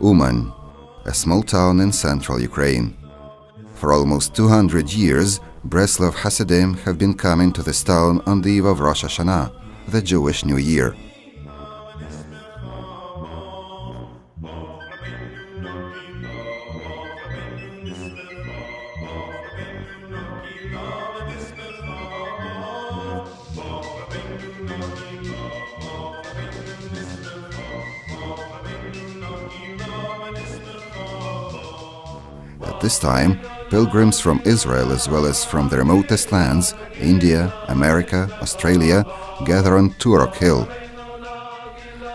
Uman, a small town in central Ukraine. For almost 200 years, Bratslav Hasidim have been coming to this town on the eve of Rosh Hashanah, the Jewish New Year. At this time, pilgrims from Israel as well as from the remotest lands, India, America, Australia, gather on Turok Hill.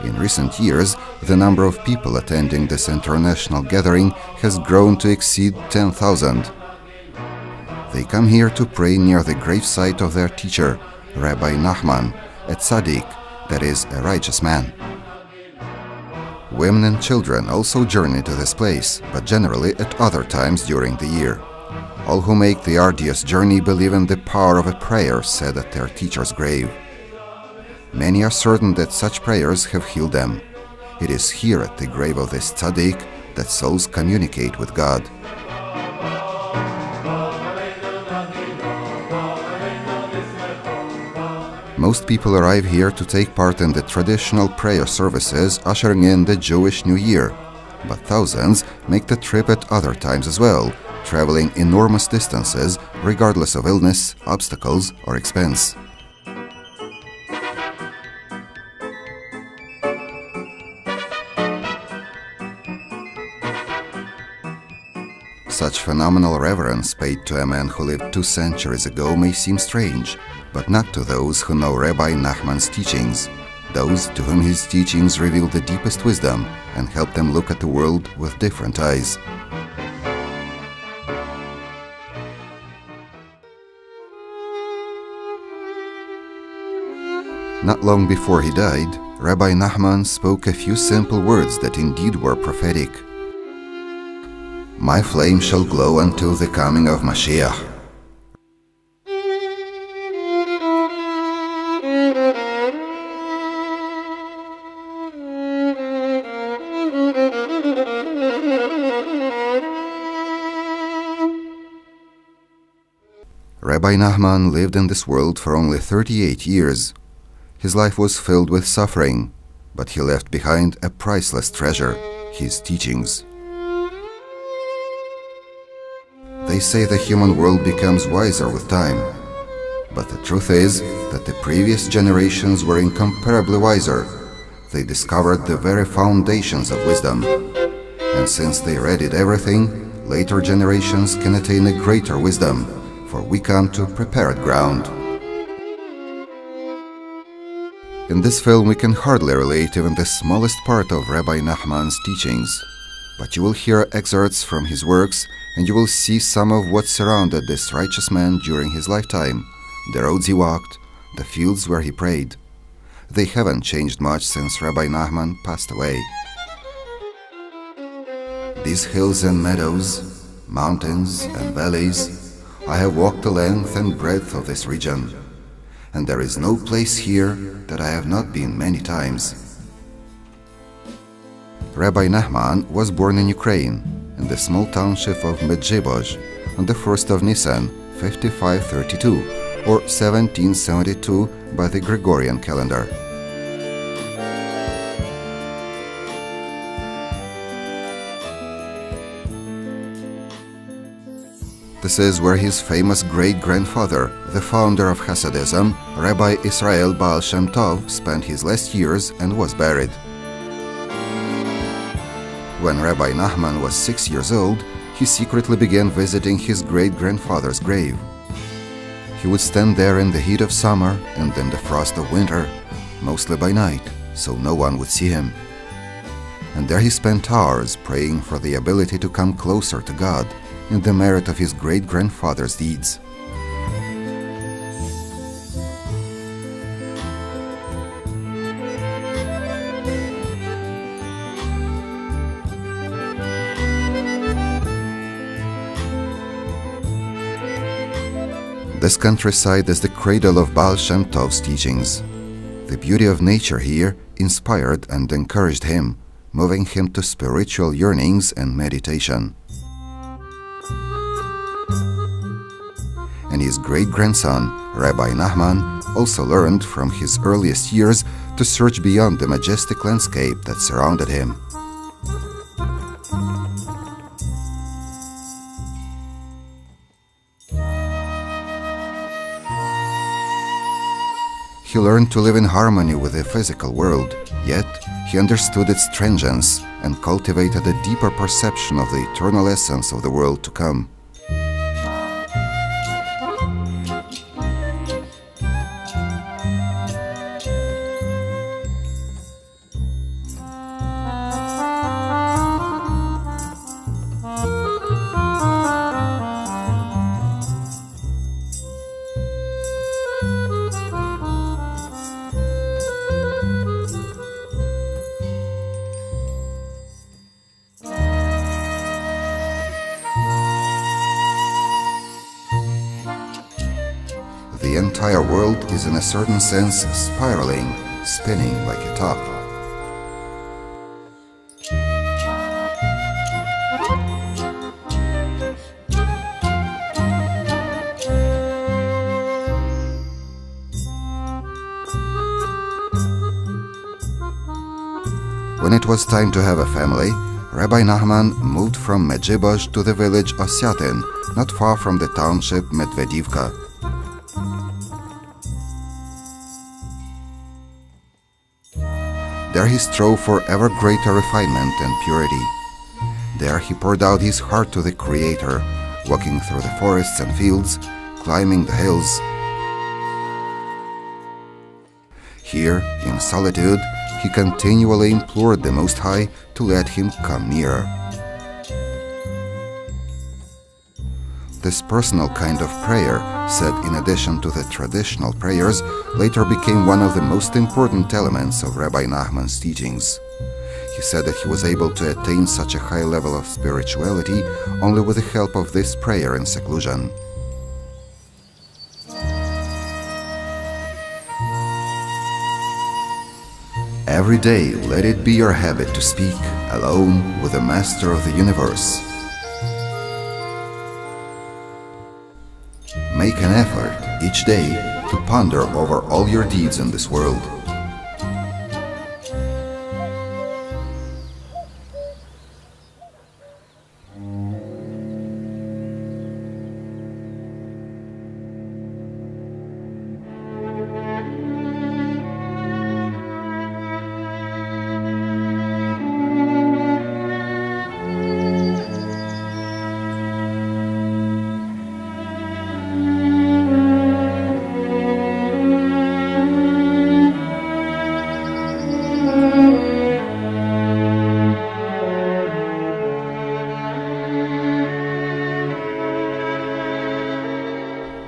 In recent years, the number of people attending this international gathering has grown to exceed 10,000. They come here to pray near the gravesite of their teacher, Rabbi Nachman, a tzaddik, that is, a righteous man. Women and children also journey to this place, but generally at other times during the year. All who make the arduous journey believe in the power of a prayer said at their teacher's grave. Many are certain that such prayers have healed them. It is here at the grave of this tzaddik that souls communicate with God. Most people arrive here to take part in the traditional prayer services ushering in the Jewish New Year, but thousands make the trip at other times as well, traveling enormous distances regardless of illness, obstacles, or expense. Such phenomenal reverence paid to a man who lived 2 centuries ago may seem strange, but not to those who know Rabbi Nachman's teachings, those to whom his teachings reveal the deepest wisdom and help them look at the world with different eyes. Not long before he died, Rabbi Nachman spoke a few simple words that indeed were prophetic. "My flame shall glow until the coming of Mashiach." Rabbi Nachman lived in this world for only 38 years. His life was filled with suffering, but he left behind a priceless treasure, his teachings. They say the human world becomes wiser with time, but the truth is that the previous generations were incomparably wiser. They discovered the very foundations of wisdom, and since they readied everything, later generations can attain a greater wisdom, for we come to prepared ground. In this film we can hardly relate even the smallest part of Rabbi Nachman's teachings, but you will hear excerpts from his works and you will see some of what surrounded this righteous man during his lifetime, the roads he walked, the fields where he prayed. They haven't changed much since Rabbi Nachman passed away. These hills and meadows, mountains and valleys, I have walked the length and breadth of this region, and there is no place here that I have not been many times. Rabbi Nachman was born in Ukraine, in the small township of Medjibozh, on the 1st of Nisan, 5532, or 1772 by the Gregorian calendar. This is where his famous great-grandfather, the founder of Hasidism, Rabbi Israel Baal Shem Tov, spent his last years and was buried. When Rabbi Nachman was 6 years old, he secretly began visiting his great-grandfather's grave. He would stand there in the heat of summer and in the frost of winter, mostly by night, so no one would see him. And there he spent hours praying for the ability to come closer to God in the merit of his great-grandfather's deeds. This countryside is the cradle of Baal Shem Tov's teachings. The beauty of nature here inspired and encouraged him, moving him to spiritual yearnings and meditation. And his great-grandson, Rabbi Nachman, also learned from his earliest years to search beyond the majestic landscape that surrounded him. He learned to live in harmony with the physical world, yet he understood its transience and cultivated a deeper perception of the eternal essence of the world to come. The entire world is in a certain sense spiraling, spinning like a top. When it was time to have a family, Rabbi Nachman moved from Medjibozh to the village Osyatin, not far from the township Medvedivka. There he strove for ever greater refinement and purity. There he poured out his heart to the Creator, walking through the forests and fields, climbing the hills. Here, in solitude, he continually implored the Most High to let him come nearer. This personal kind of prayer, said in addition to the traditional prayers, later became one of the most important elements of Rabbi Nachman's teachings. He said that he was able to attain such a high level of spirituality only with the help of this prayer in seclusion. Every day let it be your habit to speak alone with the Master of the universe. Make an effort each day to ponder over all your deeds in this world.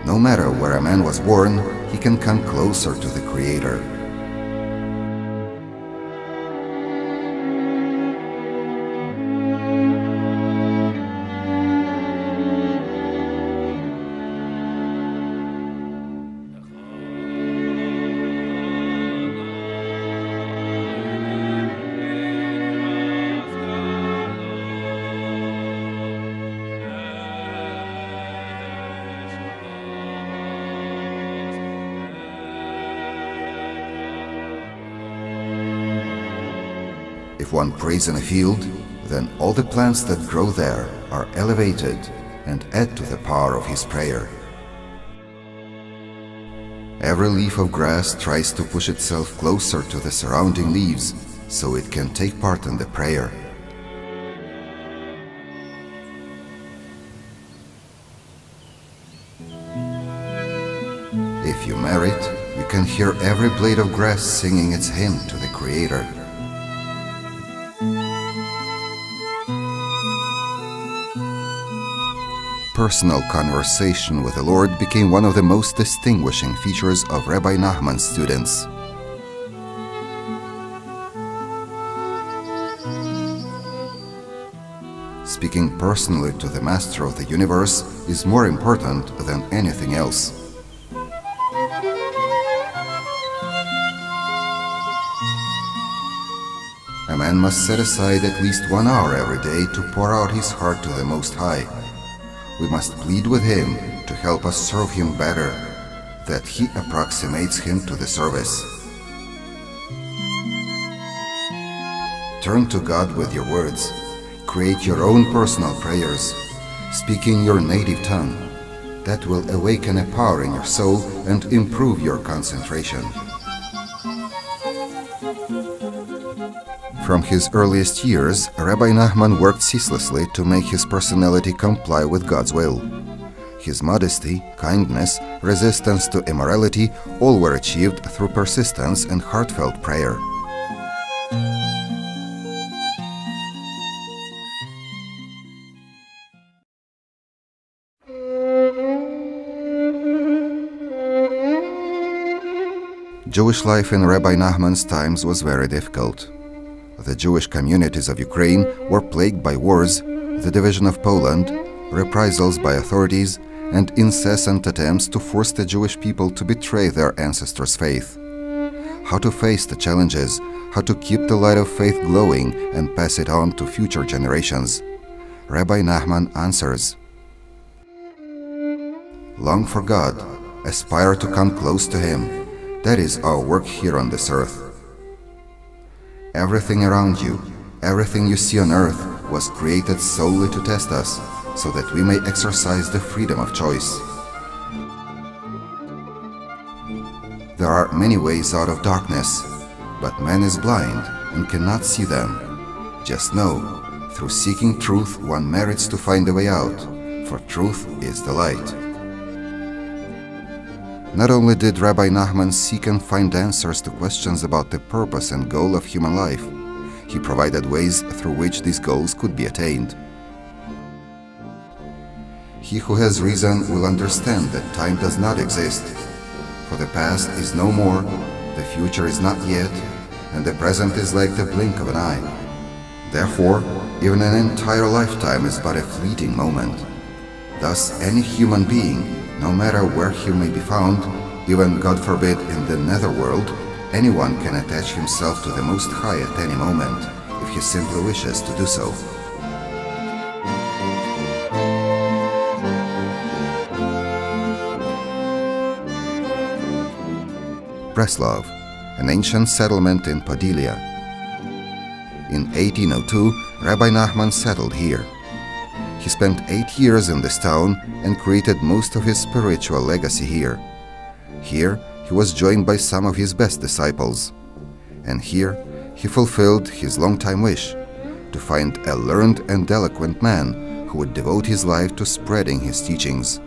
No matter where a man was born, he can come closer to the Creator. If one prays in a field, then all the plants that grow there are elevated and add to the power of his prayer. Every leaf of grass tries to push itself closer to the surrounding leaves so it can take part in the prayer. If you merit, you can hear every blade of grass singing its hymn to the Creator. Personal conversation with the Lord became one of the most distinguishing features of Rabbi Nachman's students. Speaking personally to the Master of the universe is more important than anything else. man must set aside at least 1 hour every day to pour out his heart to the Most High. We must plead with him to help us serve him better, that he approximates him to the service. Turn to God with your words. Create your own personal prayers. Speak in your native tongue. That will awaken a power in your soul and improve your concentration. From his earliest years, Rabbi Nachman worked ceaselessly to make his personality comply with God's will. His modesty, kindness, resistance to immorality all were achieved through persistence and heartfelt prayer. Jewish life in Rabbi Nachman's times was very difficult. The Jewish communities of Ukraine were plagued by wars, the division of Poland, reprisals by authorities, and incessant attempts to force the Jewish people to betray their ancestors' faith. How to face the challenges, how to keep the light of faith glowing and pass it on to future generations. Rabbi Nachman answers: long for God, aspire to come close to Him. That is our work here on this earth. Everything around you, everything you see on earth was created solely to test us, so that we may exercise the freedom of choice. There are many ways out of darkness, but man is blind and cannot see them. Just know, through seeking truth one merits to find a way out, for truth is the light. Not only did Rabbi Nachman seek and find answers to questions about the purpose and goal of human life, he provided ways through which these goals could be attained. He who has reason will understand that time does not exist, for the past is no more, the future is not yet, and the present is like the blink of an eye. Therefore, even an entire lifetime is but a fleeting moment. Thus, any human being, no matter where he may be found, even, God forbid, in the netherworld, anyone can attach himself to the Most High at any moment, if he simply wishes to do so. Bratslav, an ancient settlement in Podylia. In 1802, Rabbi Nachman settled here. He spent 8 years in this town and created most of his spiritual legacy here. Here, he was joined by some of his best disciples. And here, he fulfilled his long-time wish to find a learned and eloquent man who would devote his life to spreading his teachings.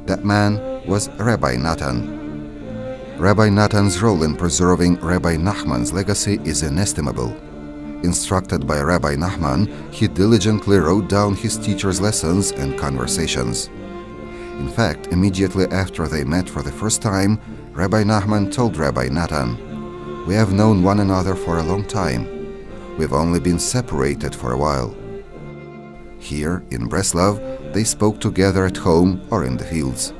That man was Rabbi Natan. Rabbi Natan's role in preserving Rabbi Nachman's legacy is inestimable. Instructed by Rabbi Nachman, he diligently wrote down his teacher's lessons and conversations. In fact, immediately after they met for the first time, Rabbi Nachman told Rabbi Natan, "We have known one another for a long time. We've only been separated for a while." Here, in Bratslav, they spoke together at home or in the fields.